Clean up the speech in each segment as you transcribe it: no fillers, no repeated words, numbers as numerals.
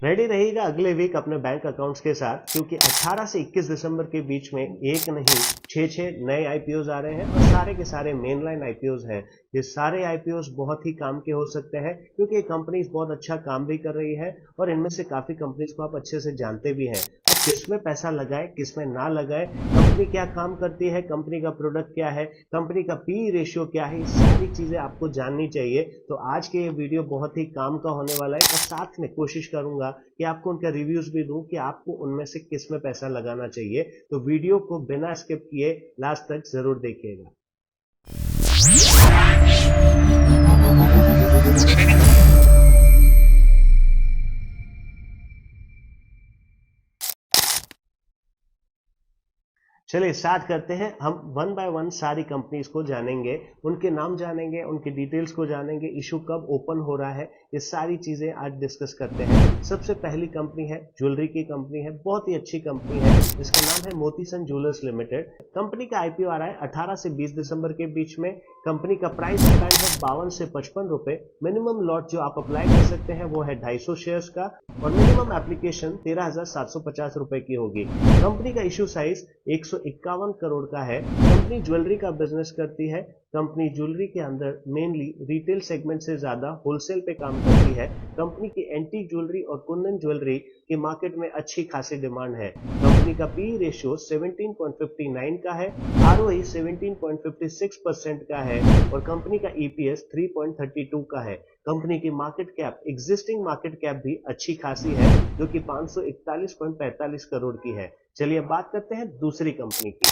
Ready रहिएगा अगले week अपने बैंक अकाउंट्स के साथ, क्योंकि 18 से 21 दिसंबर के बीच में एक नहीं 6 नए आईपीओज आ रहे हैं और सारे के सारे मेन लाइन आईपीओज हैं। ये सारे आईपीओज बहुत ही काम के हो सकते हैं, क्योंकि ये कंपनीज बहुत अच्छा काम भी कर रही है और इनमें से काफी कंपनीज को आप अच्छे से जानते भी हैं। अब किसमें पैसा लगाए किसमें ना लगाए, कंपनी क्या काम करती है, कंपनी का प्रोडक्ट क्या है, कंपनी का पी रेशियो क्या है, ये सारी चीजें आपको जाननी चाहिए। तो आज के ये वीडियो बहुत ही काम का होने वाला है और साथ में कोशिश करूंगा कि आपको उनका रिव्यूज भी दूं कि आपको उनमें से किस में पैसा लगाना चाहिए। तो वीडियो को बिना स्किप किए लास्ट तक जरूर देखिएगा। चलिए स्टार्ट करते हैं। हम वन बाय वन सारी कंपनीज को जानेंगे, उनके नाम जानेंगे, उनके डिटेल्स को जानेंगे, इशू कब ओपन हो रहा है, ये सारी चीजें आज डिस्कस करते हैं। सबसे पहली कंपनी है ज्वेलरी की कंपनी है, बहुत ही अच्छी कंपनी है, जिसका नाम है मोतीसन ज्वेलर्स लिमिटेड। कंपनी का आईपीओ आ रहा है 18 से 20 दिसंबर के बीच में। कंपनी का प्राइस बैंड है 52 से 55 रुपए। मिनिमम लॉट जो आप अप्लाई कर सकते हैं वो है 250 शेयर्स का और मिनिमम एप्लीकेशन 13,750 रुपए की होगी। कंपनी का इशू साइज 151 करोड़ का है। कंपनी ज्वेलरी का बिजनेस करती है। कंपनी ज्वेलरी के अंदर मेनली रिटेल सेगमेंट से ज्यादा होलसेल पे काम करती है। कंपनी की एंटीक ज्वेलरी और कुंदन ज्वेलरी की मार्केट में अच्छी खासी डिमांड है। कंपनी का पी रेशियो 17.59 का है, आरओई 17.56% का है और कंपनी का ईपीएस 3.32 का है। कंपनी की market cap, existing market cap भी अच्छी खासी है, जो कि 541.45 करोड़ की है। चलिए अब बात करते हैं दूसरी कंपनी की।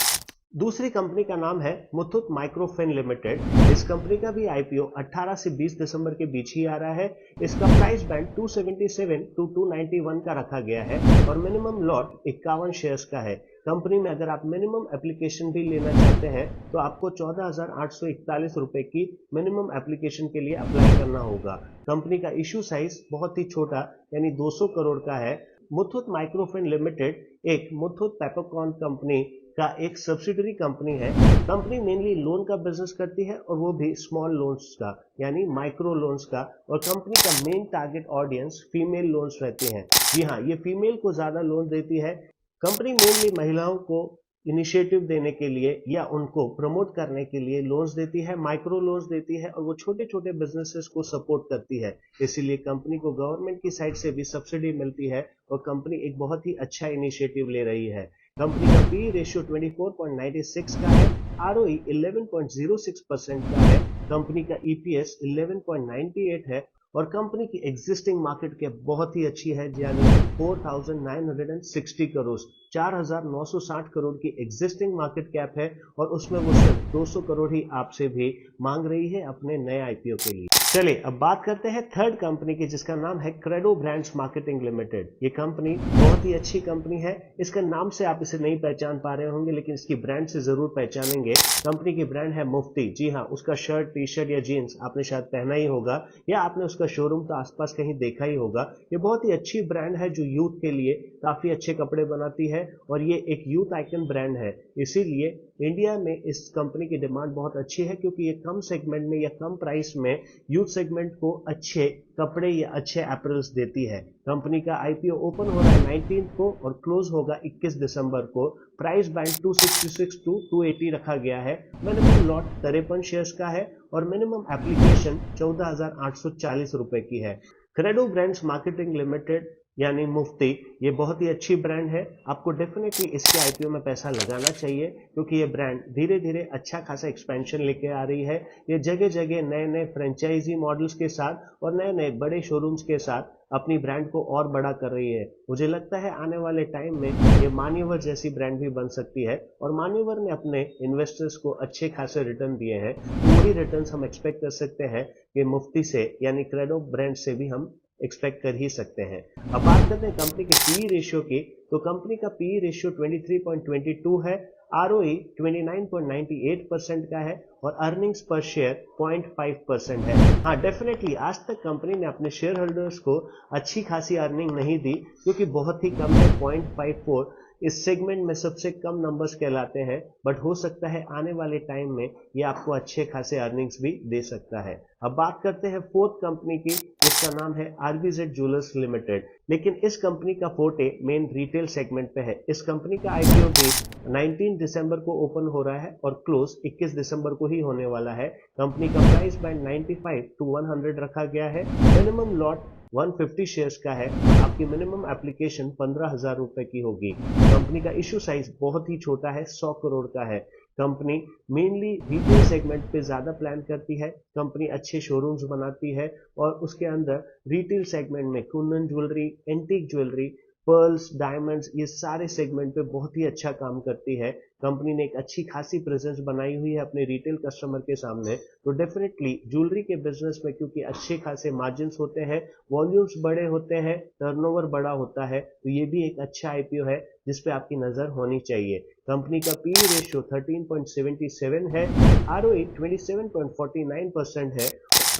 दूसरी कंपनी का नाम है मुथूट माइक्रोफिन लिमिटेड। इस कंपनी का भी आईपीओ 18 से 20 दिसंबर के बीच ही आ रहा है। इसका प्राइस बैंड 277 टू 291 का रखा गया है और मिनिमम लॉट 51 शेयर्स का है। कंपनी में अगर आप मिनिमम एप्लीकेशन भी लेना चाहते हैं तो आपको 14,841 रुपए की मिनिमम एप्लीकेशन के लिए अप्लाई करना होगा। कंपनी का इशू साइज बहुत ही छोटा यानी 200 करोड़ का है। मुथूट माइक्रोफिन लिमिटेड एक मुथूट पेपरकॉर्न कंपनी का एक सब्सिडरी कंपनी है। कंपनी मेनली लोन का बिजनेस करती है और वो भी स्मॉल लोन्स का यानी माइक्रो लोन्स का, और कंपनी का main target audience female loans रहते हैं। जी हाँ, ये फीमेल को ज्यादा लोन देती है। कंपनी मेनली महिलाओं को इनिशिएटिव देने के लिए या उनको प्रमोट करने के लिए लोन्स देती है, माइक्रो लोन्स देती है और वो छोटे छोटे बिजनेसेस को सपोर्ट करती है। इसीलिए कंपनी को गवर्नमेंट की साइड से भी सब्सिडी मिलती है और कंपनी एक बहुत ही अच्छा इनिशिएटिव ले रही है। कंपनी का पी रेशियो 24.96 का है, आरओई 11.06% का है, कंपनी का ईपीएस 11.98 है और कंपनी की एग्जिस्टिंग मार्केट कैप बहुत ही अच्छी है, यानी 4,960 करोड़, 4,960 करोड़ की एग्जिस्टिंग मार्केट कैप है और उसमें वो सिर्फ 200 करोड़ ही आपसे भी मांग रही है अपने नए आईपीओ के लिए। चलिए अब बात करते हैं थर्ड कंपनी की, जिसका नाम है क्रेडो ब्रांड्स मार्केटिंग लिमिटेड। ये कंपनी बहुत ही अच्छी कंपनी है। इसका नाम से आप इसे नहीं पहचान पा रहे होंगे, लेकिन इसकी ब्रांड से जरूर पहचानेंगे। कंपनी की ब्रांड है मुफ्ती। जी हाँ, उसका शर्ट, टी शर्ट या जीन्स आपने शायद पहना ही होगा या आपने उसका शोरूम तो आसपास कहीं देखा ही होगा। ये बहुत ही अच्छी ब्रांड है जो यूथ के लिए काफी अच्छे कपड़े बनाती है और ये एक यूथ आइकन ब्रांड है। इसीलिए इंडिया में इस कंपनी की डिमांड बहुत अच्छी है, क्योंकि ये कम सेगमेंट में या कम प्राइस में यूथ सेगमेंट को अच्छे कपड़े या अच्छे अपरेल्स देती है। कंपनी का आईपीओ ओपन हो रहा है 19 को और क्लोज होगा 21 दिसंबर को। प्राइस बैंड 266 टू 280 रखा गया है। मिनिमम लॉट 53 शेयर्स का है और मिनिमम एप्लीकेशन 14,840 रुपए की है। क्रेडो ब्रांड्स मार्केटिंग लिमिटेड यानी मुफ्ती, ये बहुत ही अच्छी ब्रांड है। आपको डेफिनेटली इसके आईपीओ में पैसा लगाना चाहिए, क्योंकि ये ब्रांड धीरे धीरे अच्छा खासा एक्सपेंशन लेके आ रही है। ये जगह जगह नए नए फ्रेंचाइजी मॉडल्स के साथ और नए नए बड़े शोरूम्स के साथ अपनी ब्रांड को और बड़ा कर रही है। मुझे लगता है आने वाले टाइम में ये मान्यवर जैसी ब्रांड भी बन सकती है और मान्यवर ने अपने इन्वेस्टर्स को अच्छे खासे रिटर्न दिए हैं, तो वही रिटर्न हम एक्सपेक्ट कर सकते हैं कि मुफ्ती से यानी क्रेडो ब्रांड से भी हम एक्सपेक्ट कर ही सकते हैं। अब बात करते हैं कंपनी के पी रेशियो की, तो कंपनी का पी रेशियो 23.22 है, आरओई 29.98% का है और अर्निंग्स पर शेयर 0.5% है। हाँ, डेफिनेटली आज तक कंपनी ने अपने शेयर होल्डर्स को अच्छी खासी अर्निंग नहीं दी, क्योंकि बहुत ही कम है। 0.54 इस सेगमेंट में सबसे कम नंबर्स कहलाते हैं, बट हो सकता है आने वाले टाइम में ये आपको अच्छे खासे अर्निंग्स भी दे सकता है। अब बात करते हैं फोर्थ कंपनी की, जिसका नाम है आरबीजेड ज्वेलर्स लिमिटेड। लेकिन इस कंपनी का फोटे मेन रिटेल सेगमेंट पे है। इस कंपनी का आईपीओ भी 19 दिसंबर को ओपन हो रहा है और क्लोज 21 दिसंबर को ही होने वाला है। कंपनी का प्राइस बैंड 95 to 100 रखा गया है। मिनिमम लॉट 150 शेयर्स का है। आपकी मिनिमम एप्लीकेशन 15,000 रुपए की होगी। कंपनी का इशू साइज बहुत ही छोटा है, 100 करोड़ का है। कंपनी मेनली रिटेल सेगमेंट पे ज्यादा प्लान करती है। कंपनी अच्छे शोरूम्स बनाती है और उसके अंदर रिटेल सेगमेंट में Kundan jewellery, antique jewellery, pearls, diamonds, ये सारे सेगमेंट पे बहुत ही अच्छा काम करती है। कंपनी ने एक अच्छी खासी प्रेजेंस बनाई हुई है अपने रिटेल कस्टमर के सामने। तो डेफिनेटली ज्वेलरी के बिजनेस में क्योंकि अच्छे खासे मार्जिन्स होते हैं, वॉल्यूम्स बड़े होते हैं, टर्नओवर बड़ा होता है, तो ये भी एक अच्छा आईपीओ है जिस पे आपकी नजर होनी चाहिए। कंपनी का पीई रेशियो 13.77 है, आरओई 27.49% है,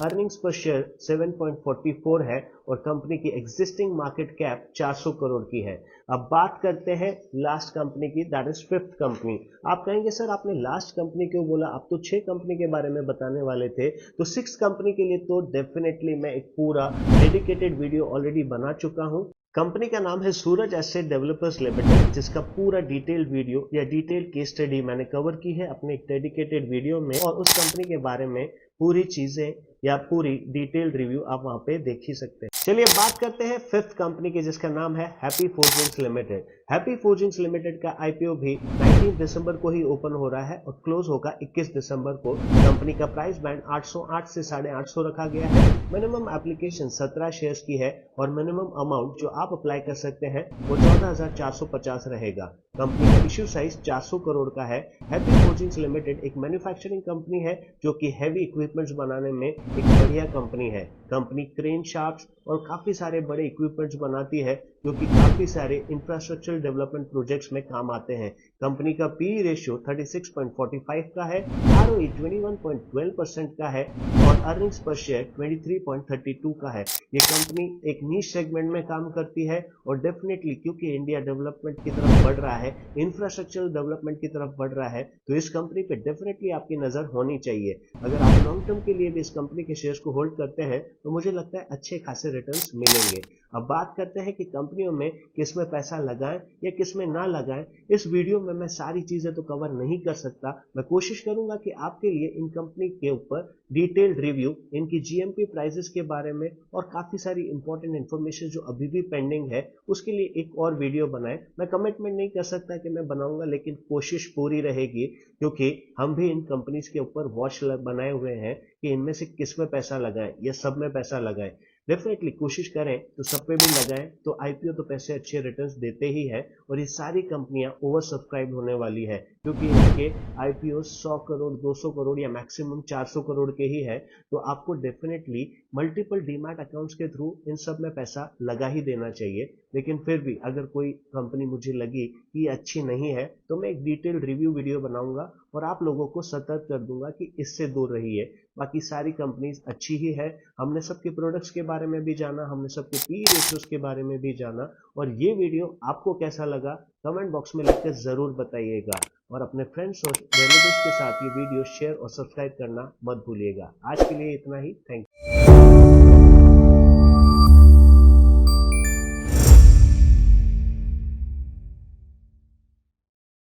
अर्निंग्स पर शेयर 7.44 है और कंपनी की एग्जिस्टिंग मार्केट कैप 400 करोड़ की है। अब बात करते हैं लास्ट कंपनी की, दैट इज फिफ्थ कंपनी। आप कहेंगे सर आपने लास्ट कंपनी क्यों बोला, आप तो 6 कंपनी के बारे में बताने वाले थे। तो 6 कंपनी के लिए तो डेफिनेटली मैं एक पूरा डेडिकेटेड वीडियो ऑलरेडी बना चुका हूं। कंपनी का नाम है सूरज एसेट डेवलपर्स लिमिटेड, जिसका पूरा डिटेल्ड वीडियो या डिटेल केस स्टडी मैंने कवर की है अपने एक डेडिकेटेड वीडियो में, और उस कंपनी के बारे में पूरी चीजें या पूरी डिटेल्ड रिव्यू आप वहां पे देख ही सकते हैं। चलिए बात करते हैं फिफ्थ कंपनी की, जिसका नाम है happy forgings limited. Happy forgings limited का आईपीओ भी 19 दिसंबर को ही ओपन हो रहा है और क्लोज होगा 21 दिसंबर को। कंपनी का प्राइस बैंड 808 से 850 रखा गया है। मिनिमम एप्लीकेशन 17 शेयर्स की है और मिनिमम अमाउंट जो आप अप्लाई कर सकते हैं वो 14,450 रहेगा। कंपनी का इश्यू साइज 400 करोड़ का है। हैप्पी फोर्जिंग्स लिमिटेड एक मैन्युफैक्चरिंग कंपनी है जो कि हैवी इक्विपमेंट्स बनाने में एक बढ़िया कंपनी है। कंपनी क्रेन शाफ्ट्स और काफी सारे बड़े इक्विपमेंट्स बनाती है जो कि काफी सारे इंफ्रास्ट्रक्चर डेवलपमेंट प्रोजेक्ट्स में काम आते हैं। कंपनी का पीई रेशियो 36.45 का है, आरओई 21.12% का है और अर्निंग्स पर शेयर 23.32 का है। ये कंपनी एक नीश सेगमेंट में काम करती है और डेफिनेटली क्योंकि इंडिया डेवलपमेंट की तरफ बढ़ रहा है, इंफ्रास्ट्रक्चर डेवलपमेंट की तरफ बढ़ रहा है, तो इस कंपनी पे डेफिनेटली आपकी नजर होनी चाहिए। अगर आप लॉन्ग टर्म के लिए भी इस कंपनी के शेयर्स को होल्ड करते हैं तो मुझे लगता है अच्छे खासे रिटर्न्स मिलेंगे। अब बात करते हैं कि कंपनियों में किस में पैसा लगाएं या किस में ना लगाएं। इस वीडियो में मैं सारी चीजें तो कवर नहीं कर सकता। मैं कोशिश करूंगा कि आपके लिए इन कंपनी के ऊपर डिटेल्ड रिव्यू, इनकी जीएमपी प्राइसेस के बारे में और काफी सारी इंपॉर्टेंट इन्फॉर्मेशन जो अभी भी पेंडिंग है उसके लिए एक और वीडियो बनाए। मैं कमिटमेंट नहीं कर सकता कि मैं बनाऊंगा, लेकिन कोशिश पूरी रहेगी, क्योंकि हम भी इन कंपनीज के ऊपर वॉच बनाए हुए हैं कि इनमें से किस में पैसा लगाएं या सब में पैसा लगाएं। डेफिनेटली कोशिश करें तो सब पे भी लगाएं, तो आईपीओ तो पैसे अच्छे रिटर्न्स देते ही है और ये सारी कंपनियां ओवर सब्सक्राइब होने वाली है, क्योंकि इनके आईपीओ 100 करोड़, 200 करोड़ या मैक्सिमम 400 करोड़ के ही है। तो आपको डेफिनेटली मल्टीपल डीमैट अकाउंट्स के थ्रू इन सब में पैसा लगा ही देना चाहिए। लेकिन फिर भी अगर कोई कंपनी मुझे लगी कि अच्छी नहीं है तो मैं एक डिटेल्ड रिव्यू वीडियो बनाऊंगा और आप लोगों को सतर्क कर दूंगा कि इससे दूर रहिए। बाकी सारी कंपनीज अच्छी ही है। हमने सबके प्रोडक्ट्स के बारे में भी जाना, हमने सबके पी रेशियोज के बारे में भी जाना, और ये वीडियो आपको कैसा लगा कमेंट बॉक्स में लिखकर जरूर बताइएगा और अपने फ्रेंड्स और रिलेटिव्स के साथ ये वीडियो शेयर और सब्सक्राइब करना मत भूलिएगा। आज के लिए इतना ही। Thank you.